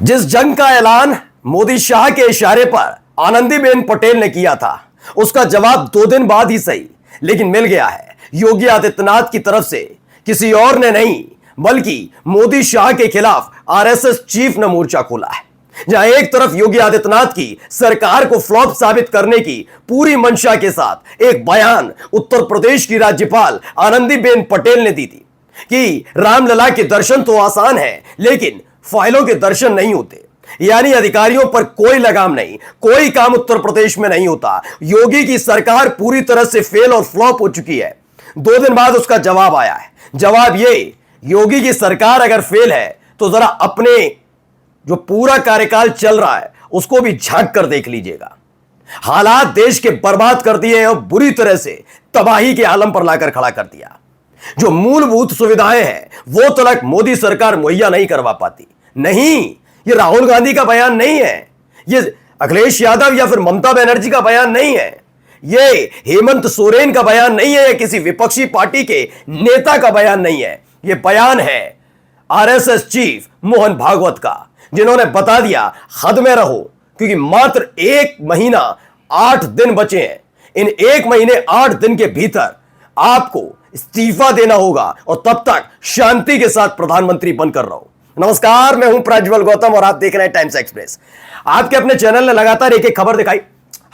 जिस जंग का ऐलान मोदी शाह के इशारे पर आनंदीबेन पटेल ने किया था, उसका जवाब 2 दिन बाद ही सही लेकिन मिल गया है। योगी आदित्यनाथ की तरफ से किसी और ने नहीं बल्कि मोदी शाह के खिलाफ आरएसएस चीफ ने मोर्चा खोला है। जहां एक तरफ योगी आदित्यनाथ की सरकार को फ्लॉप साबित करने की पूरी मंशा के साथ एक बयान उत्तर प्रदेश की राज्यपाल आनंदीबेन पटेल ने दी थी कि रामलला के दर्शन तो आसान है लेकिन फाइलों के दर्शन नहीं होते, यानी अधिकारियों पर कोई लगाम नहीं, कोई काम उत्तर प्रदेश में नहीं होता। योगी की सरकार पूरी तरह से फेल और फ्लॉप हो चुकी है। 2 दिन बाद उसका जवाब आया है। जवाब ये, योगी की सरकार अगर फेल है तो जरा अपने जो पूरा कार्यकाल चल रहा है उसको भी झांक कर देख लीजिएगा। हालात देश के बर्बाद कर दिए और बुरी तरह से तबाही के आलम पर लाकर खड़ा कर दिया। जो मूलभूत सुविधाएं हैं वो तक मोदी सरकार मुहैया नहीं करवा पाती। नहीं, ये राहुल गांधी का बयान नहीं है, ये अखिलेश यादव या फिर ममता बनर्जी का बयान नहीं है, ये हेमंत सोरेन का बयान नहीं है, या किसी विपक्षी पार्टी के नेता का बयान नहीं है। ये बयान है आरएसएस चीफ मोहन भागवत का, जिन्होंने बता दिया हद में रहो, क्योंकि मात्र 1 महीना 8 दिन बचे हैं। इन 1 महीने 8 दिन के भीतर आपको इस्तीफा देना होगा और तब तक शांति के साथ प्रधानमंत्री बनकर रहो। नमस्कार, मैं हूं प्रज्वल गौतम और आप देख रहे हैं टाइम्स एक्सप्रेस। आपके अपने चैनल ने लगातार एक खबर दिखाई।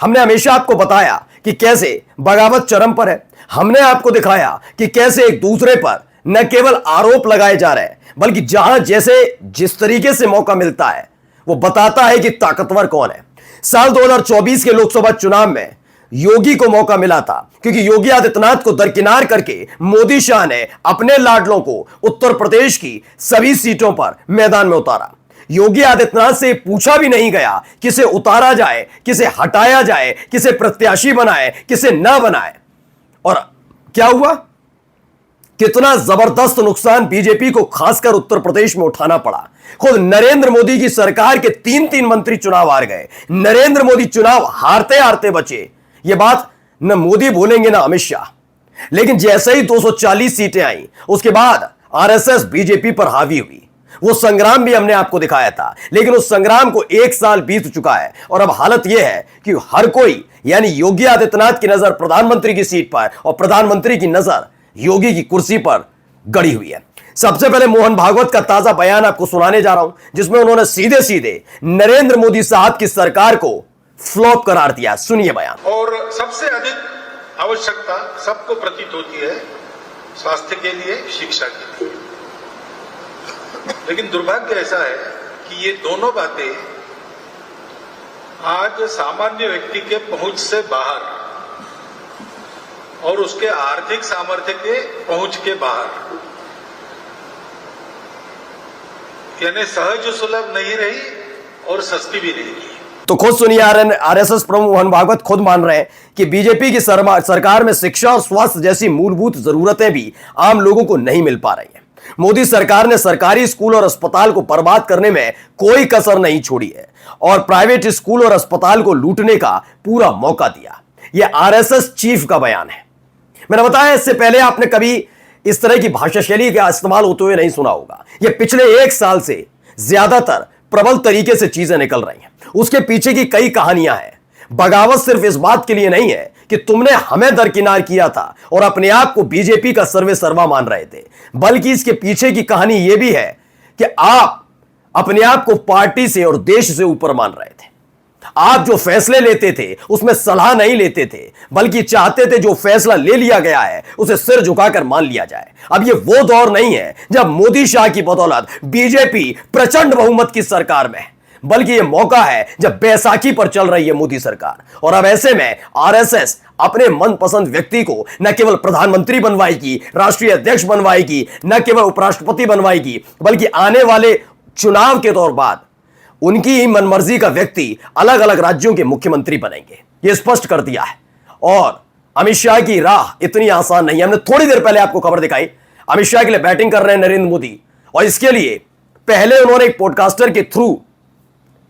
हमने हमेशा आपको बताया कि कैसे बगावत चरम पर है। हमने आपको दिखाया कि कैसे एक दूसरे पर न केवल आरोप लगाए जा रहे हैं बल्कि जहां जैसे जिस तरीके से मौका मिलता है वो बताता है कि ताकतवर कौन है। साल 2024 के लोकसभा चुनाव में योगी को मौका मिला था क्योंकि योगी आदित्यनाथ को दरकिनार करके मोदी शाह ने अपने लाडलों को उत्तर प्रदेश की सभी सीटों पर मैदान में उतारा। योगी आदित्यनाथ से पूछा भी नहीं गया किसे उतारा जाए, किसे हटाया जाए, किसे प्रत्याशी बनाए, किसे ना बनाए। और क्या हुआ? कितना जबरदस्त नुकसान बीजेपी को खासकर उत्तर प्रदेश में उठाना पड़ा। खुद नरेंद्र मोदी की सरकार के 3 मंत्री चुनाव हार गए। नरेंद्र मोदी चुनाव हारते हारते बचे। ये बात न मोदी बोलेंगे ना अमित शाह। लेकिन जैसे ही 240 सीटें आई उसके बाद आरएसएस बीजेपी पर हावी हुई। वो संग्राम भी हमने आपको दिखाया था, लेकिन उस संग्राम को 1 साल बीत चुका है और अब हालत यह है कि हर कोई यानी योगी आदित्यनाथ की नजर प्रधानमंत्री की सीट पर और प्रधानमंत्री की नजर योगी की कुर्सी पर गड़ी हुई है। सबसे पहले मोहन भागवत का ताजा बयान आपको सुनाने जा रहा हूं, जिसमें उन्होंने सीधे सीधे नरेंद्र मोदी साहब की सरकार को फ्लॉप करार दिया। सुनिए बयान। और सबसे अधिक आवश्यकता सबको प्रतीत होती है स्वास्थ्य के लिए, शिक्षा के लिए। लेकिन दुर्भाग्य ऐसा है कि ये दोनों बातें आज सामान्य व्यक्ति के पहुंच से बाहर और उसके आर्थिक सामर्थ्य के पहुंच के बाहर, यानी सहज सुलभ नहीं रही और सस्ती भी नहीं रही। तो खुद सुनिए, आरएसएस प्रमुख मोहन भागवत खुद मान रहे हैं कि बीजेपी की सरकार में शिक्षा और स्वास्थ्य जैसी मूलभूत जरूरतें भी आम लोगों को नहीं मिल पा रही हैं। मोदी सरकार ने सरकारी स्कूल और अस्पताल को बर्बाद करने में कोई कसर नहीं छोड़ी है और प्राइवेट स्कूल और अस्पताल को लूटने का पूरा मौका दिया। यह आरएसएस चीफ का बयान है। मैंने बताया इससे पहले आपने कभी इस तरह की भाषा शैली का इस्तेमाल होते हुए नहीं सुना होगा। यह पिछले 1 साल से ज्यादातर प्रबल तरीके से चीजें निकल रही हैं। उसके पीछे की कई कहानियां हैं। बगावत सिर्फ इस बात के लिए नहीं है कि तुमने हमें दरकिनार किया था और अपने आप को बीजेपी का सर्वे सर्वा मान रहे थे, बल्कि इसके पीछे की कहानी यह भी है कि आप अपने आप को पार्टी से और देश से ऊपर मान रहे थे। आप जो फैसले लेते थे उसमें सलाह नहीं लेते थे, बल्कि चाहते थे जो फैसला ले लिया गया है उसे सिर झुकाकर मान लिया जाए। अब ये वो दौर नहीं है जब मोदी शाह की बदौलत बीजेपी प्रचंड बहुमत की सरकार में है, बल्कि ये मौका है जब बैसाखी पर चल रही है मोदी सरकार। और अब ऐसे में आरएसएस अपने मनपसंद व्यक्ति को न केवल प्रधानमंत्री बनवाएगी, राष्ट्रीय अध्यक्ष बनवाएगी, न केवल उपराष्ट्रपति बनवाएगी, बल्कि आने वाले चुनाव के दौर बाद उनकी ही मनमर्जी का व्यक्ति अलग अलग राज्यों के मुख्यमंत्री बनेंगे। यह स्पष्ट कर दिया है। और अमित शाह की राह इतनी आसान नहीं है। हमने थोड़ी देर पहले आपको खबर दिखाई, अमित शाह के लिए बैटिंग कर रहे हैं नरेंद्र मोदी, और इसके लिए पहले उन्होंने एक पॉडकास्टर के थ्रू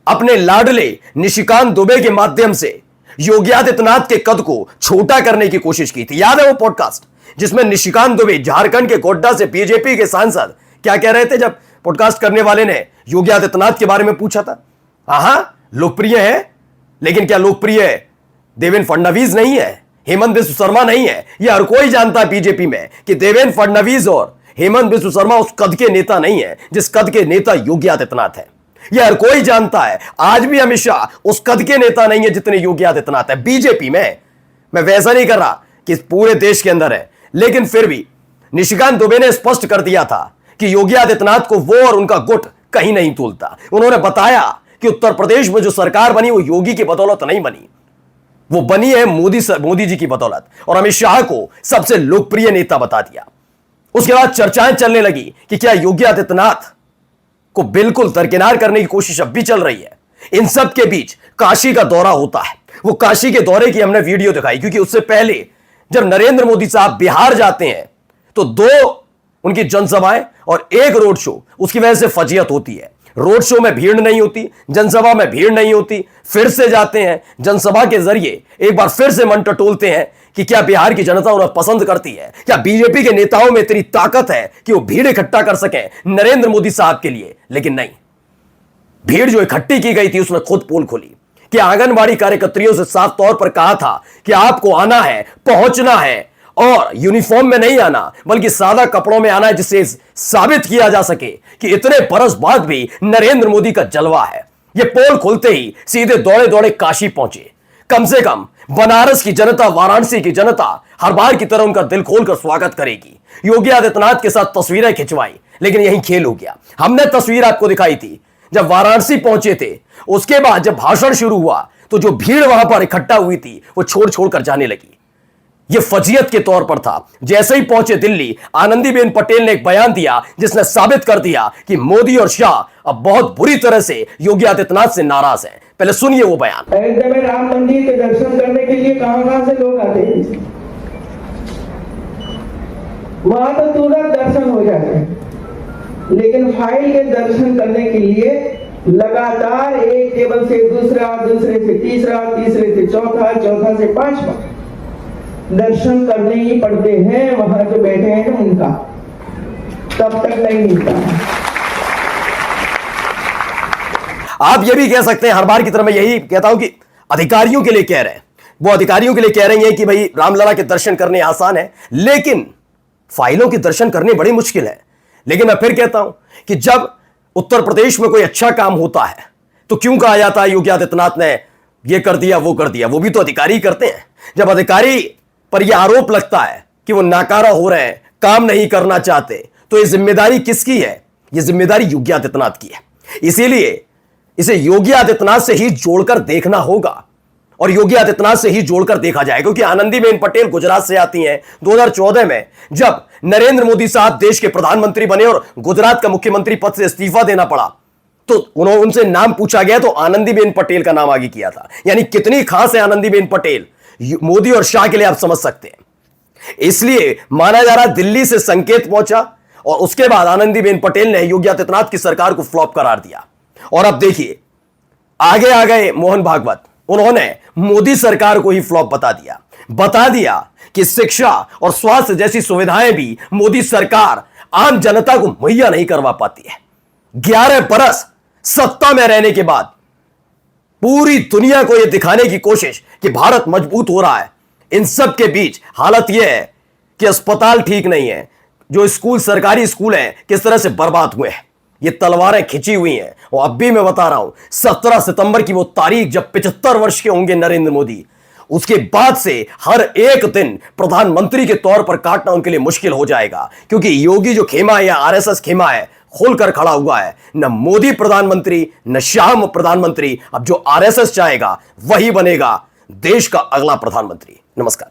अपने लाडले निशिकांत दुबे के माध्यम से योगी आदित्यनाथ के कद को छोटा करने की कोशिश की थी। याद है वो पॉडकास्ट जिसमें निशिकांत दुबे झारखंड के गोड्डा से बीजेपी के सांसद क्या कह रहे थे जब पॉडकास्ट करने वाले ने योगी आदित्यनाथ के बारे में पूछा था। हाँ, लोकप्रिय है, लेकिन क्या लोकप्रिय देवेंद्र फडणवीस नहीं है, हेमंत बिस्व शर्मा नहीं है? यह हर कोई जानता है बीजेपी में कि देवेंद्र फडणवीस और हेमंत बिस्व शर्मा उस कद के नेता नहीं है जिस कद के नेता योगी आदित्यनाथ है। यह हर कोई जानता है। आज भी अमित शाह उस कद के नेता नहीं है जितने योगी आदित्यनाथ है बीजेपी में। मैं वैसा नहीं कर रहा कि पूरे देश के अंदर है, लेकिन फिर भी निशिकांत दुबे ने स्पष्ट कर दिया था कि योगी आदित्यनाथ को वो और उनका गुट कहीं नहीं तोलता। उन्होंने बताया कि उत्तर प्रदेश में जो सरकार बनी वो योगी की बदौलत नहीं बनी, वो बनी है मोदी जी की बदौलत, और अमित शाह को सबसे लोकप्रिय नेता बता दिया। उसके बाद चर्चाएं चलने लगी कि क्या योगी आदित्यनाथ को बिल्कुल दरकिनार करने की कोशिश अब भी चल रही है। इन सब के बीच काशी का दौरा होता है। वो काशी के दौरे की हमने वीडियो दिखाई, क्योंकि उससे पहले जब नरेंद्र मोदी साहब बिहार जाते हैं तो 2 उनकी जनसभाएं और 1 रोड शो, उसकी वजह से फजीयत होती है। रोड शो में भीड़ नहीं होती, जनसभा में भीड़ नहीं होती। फिर से जाते हैं, जनसभा के जरिए एक बार फिर से मन टटोलते हैं कि क्या बिहार की जनता उन्हें पसंद करती है, क्या बीजेपी के नेताओं में इतनी ताकत है कि वो भीड़ इकट्ठा कर सकें नरेंद्र मोदी साहब के लिए। लेकिन नहीं, भीड़ जो इकट्ठी की गई थी उसने खुद पोल खोली कि आंगनबाड़ी कार्यकर्तियों से साफ तौर पर कहा था कि आपको आना है, पहुंचना है, और यूनिफॉर्म में नहीं आना बल्कि सादा कपड़ों में आना है, जिससे साबित किया जा सके कि इतने बरस बाद भी नरेंद्र मोदी का जलवा है। ये पोल खुलते ही सीधे दौड़े दौड़े काशी पहुंचे। कम से कम बनारस की जनता, वाराणसी की जनता हर बार की तरह उनका दिल खोलकर स्वागत करेगी। योगी आदित्यनाथ के साथ तस्वीरें खिंचवाई, लेकिन यही खेल हो गया। हमने तस्वीर आपको दिखाई थी जब वाराणसी पहुंचे थे। उसके बाद जब भाषण शुरू हुआ तो जो भीड़ वहां पर इकट्ठा हुई थी वो छोड़ छोड़ कर जाने लगी। यह फजीयत के तौर पर था। जैसे ही पहुंचे दिल्ली, आनंदीबेन पटेल ने एक बयान दिया जिसने साबित कर दिया कि मोदी और शाह अब बहुत बुरी तरह से योगी आदित्यनाथ से नाराज हैं। पहले सुनिए वो बयान। अयोध्या में राम मंदिर के दर्शन करने के लिए कहां से लोग आते हैं, वहां तो तुरंत दर्शन हो जाते हैं, लेकिन फाइल के दर्शन करने के लिए लगातार एक टेबल से दूसरा, दूसरे से तीसरा, तीसरे से चौथा, चौथा से पांचवा दर्शन करने ही पड़ते हैं। वहां जो बैठे हैं ना उनका तब तक नहीं मिलता। आप ये भी कह सकते हैं, हर बार की तरह मैं यही कहता हूं कि अधिकारियों के लिए कह रहे हैं, वो अधिकारियों के लिए कह रही हैं कि भाई रामलला के दर्शन करने आसान है, लेकिन फाइलों के दर्शन करने बड़ी मुश्किल है। लेकिन मैं फिर कहता हूं कि जब उत्तर प्रदेश में कोई अच्छा काम होता है तो क्यों कहा जाता है योगी आदित्यनाथ ने ये कर दिया, वो कर दिया? वो भी तो अधिकारी करते हैं। जब अधिकारी पर यह आरोप लगता है कि वो नाकारा हो रहे हैं, काम नहीं करना चाहते, तो ये जिम्मेदारी किसकी है? ये जिम्मेदारी योगी आदित्यनाथ की है। इसीलिए इसे योगी आदित्यनाथ से ही जोड़कर देखना होगा, और योगी आदित्यनाथ से ही जोड़कर देखा जाएगा, क्योंकि आनंदीबेन पटेल गुजरात से आती हैं। 2014 में जब नरेंद्र मोदी साहब देश के प्रधानमंत्री बने और गुजरात का मुख्यमंत्री पद से इस्तीफा देना पड़ा, तो उनसे नाम पूछा गया तो आनंदीबेन पटेल का नाम आगे किया था। यानी कितनी खास है आनंदीबेन पटेल मोदी और शाह के लिए, आप समझ सकते हैं। इसलिए माना जा रहा दिल्ली से संकेत पहुंचा और उसके बाद आनंदीबेन पटेल ने योगी आदित्यनाथ की सरकार को फ्लॉप करार दिया। और अब देखिए आगे आ गए मोहन भागवत, उन्होंने मोदी सरकार को ही फ्लॉप बता दिया कि शिक्षा और स्वास्थ्य जैसी सुविधाएं भी मोदी सरकार आम जनता को मुहैया नहीं करवा पाती है। 11 बरस सत्ता में रहने के बाद पूरी दुनिया को यह दिखाने की कोशिश कि भारत मजबूत हो रहा है, इन सब के बीच हालत यह है कि अस्पताल ठीक नहीं है, जो स्कूल, सरकारी स्कूल हैं, किस तरह से बर्बाद हुए हैं। ये तलवारें खिंची हुई हैं। और अब भी मैं बता रहा हूं, 17 सितंबर की वो तारीख जब 75 वर्ष के होंगे नरेंद्र मोदी, उसके बाद से हर एक दिन प्रधानमंत्री के तौर पर काटना उनके लिए मुश्किल हो जाएगा, क्योंकि योगी जो खेमा है या आरएसएस खेमा है खोलकर खड़ा हुआ है। न मोदी प्रधानमंत्री न शाह प्रधानमंत्री, अब जो आरएसएस चाहेगा वही बनेगा देश का अगला प्रधानमंत्री। नमस्कार।